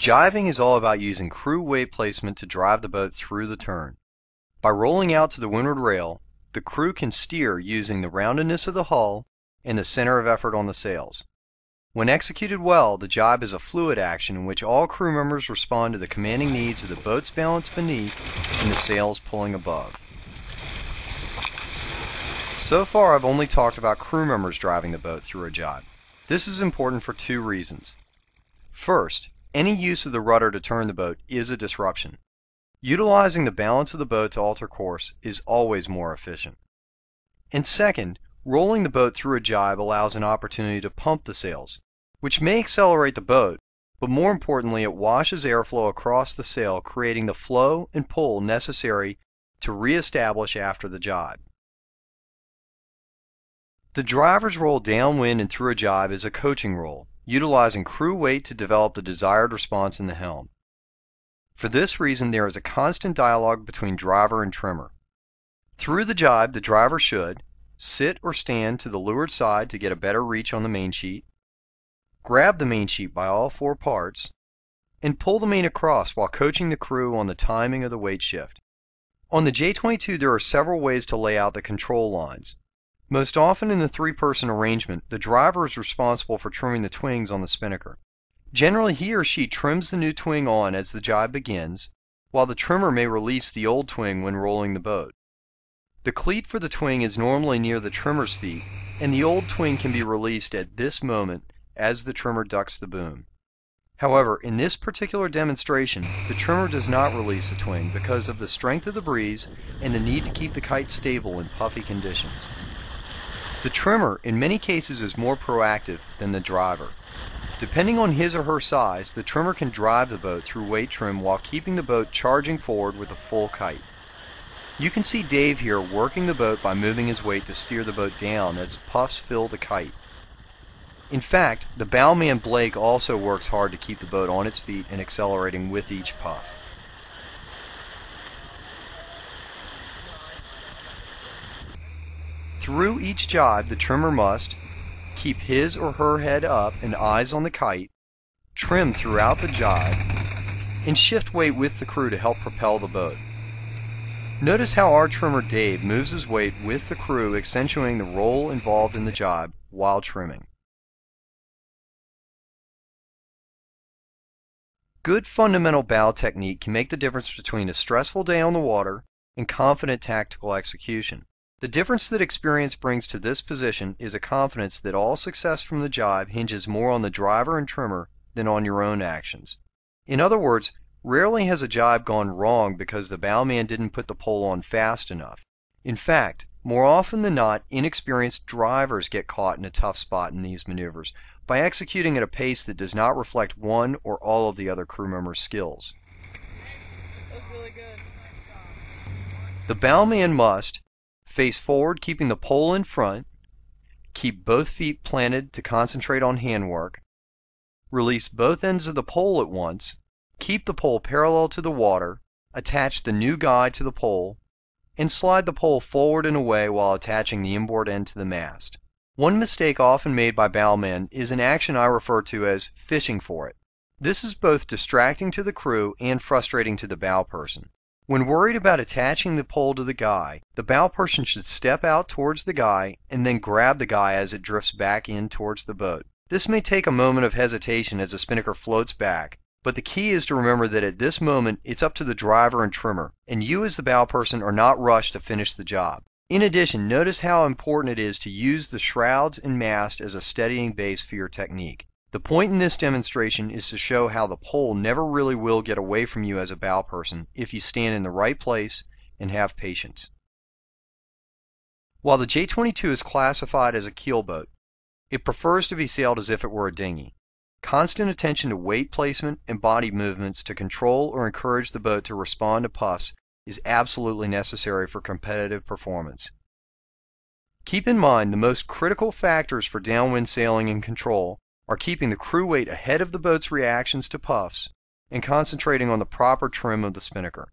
Jibing is all about using crew weight placement to drive the boat through the turn. By rolling out to the windward rail, the crew can steer using the roundedness of the hull and the center of effort on the sails. When executed well, the jibe is a fluid action in which all crew members respond to the commanding needs of the boat's balance beneath and the sails pulling above. So far, I've only talked about crew members driving the boat through a jibe. This is important for two reasons. First, any use of the rudder to turn the boat is a disruption. Utilizing the balance of the boat to alter course is always more efficient. And second, rolling the boat through a jibe allows an opportunity to pump the sails, which may accelerate the boat, but more importantly it washes airflow across the sail, creating the flow and pull necessary to re-establish after the jibe. The driver's roll downwind and through a jibe is a coaching roll, utilizing crew weight to develop the desired response in the helm. For this reason, there is a constant dialogue between driver and trimmer. Through the jibe, the driver should sit or stand to the leeward side to get a better reach on the main sheet, grab the main sheet by all four parts, and pull the main across while coaching the crew on the timing of the weight shift. On the J22, there are several ways to lay out the control lines. Most often in the three-person arrangement, the driver is responsible for trimming the twings on the spinnaker. Generally, he or she trims the new twing on as the jibe begins, while the trimmer may release the old twing when rolling the boat. The cleat for the twing is normally near the trimmer's feet, and the old twing can be released at this moment as the trimmer ducks the boom. However, in this particular demonstration, the trimmer does not release the twing because of the strength of the breeze and the need to keep the kite stable in puffy conditions. The trimmer, in many cases, is more proactive than the driver. Depending on his or her size, the trimmer can drive the boat through weight trim while keeping the boat charging forward with a full kite. You can see Dave here working the boat by moving his weight to steer the boat down as puffs fill the kite. In fact, the bowman Blake also works hard to keep the boat on its feet and accelerating with each puff. Through each jibe, the trimmer must keep his or her head up and eyes on the kite, trim throughout the jibe, and shift weight with the crew to help propel the boat. Notice how our trimmer Dave moves his weight with the crew, accentuating the roll involved in the jibe while trimming. Good fundamental bow technique can make the difference between a stressful day on the water and confident tactical execution. The difference that experience brings to this position is a confidence that all success from the jibe hinges more on the driver and trimmer than on your own actions. In other words, rarely has a jibe gone wrong because the bowman didn't put the pole on fast enough. In fact, more often than not, inexperienced drivers get caught in a tough spot in these maneuvers by executing at a pace that does not reflect one or all of the other crew members' skills. That's really good. The bowman must face forward, keeping the pole in front, keep both feet planted to concentrate on handwork, release both ends of the pole at once, keep the pole parallel to the water, attach the new guide to the pole, and slide the pole forward and away while attaching the inboard end to the mast. One mistake often made by bowmen is an action I refer to as fishing for it. This is both distracting to the crew and frustrating to the bow person. When worried about attaching the pole to the guy, the bow person should step out towards the guy and then grab the guy as it drifts back in towards the boat. This may take a moment of hesitation as the spinnaker floats back, but the key is to remember that at this moment it's up to the driver and trimmer, and you as the bow person are not rushed to finish the job. In addition, notice how important it is to use the shrouds and mast as a steadying base for your technique. The point in this demonstration is to show how the pole never really will get away from you as a bow person if you stand in the right place and have patience. While the J22 is classified as a keelboat, it prefers to be sailed as if it were a dinghy. Constant attention to weight placement and body movements to control or encourage the boat to respond to puffs is absolutely necessary for competitive performance. Keep in mind the most critical factors for downwind sailing and control are keeping the crew weight ahead of the boat's reactions to puffs and concentrating on the proper trim of the spinnaker.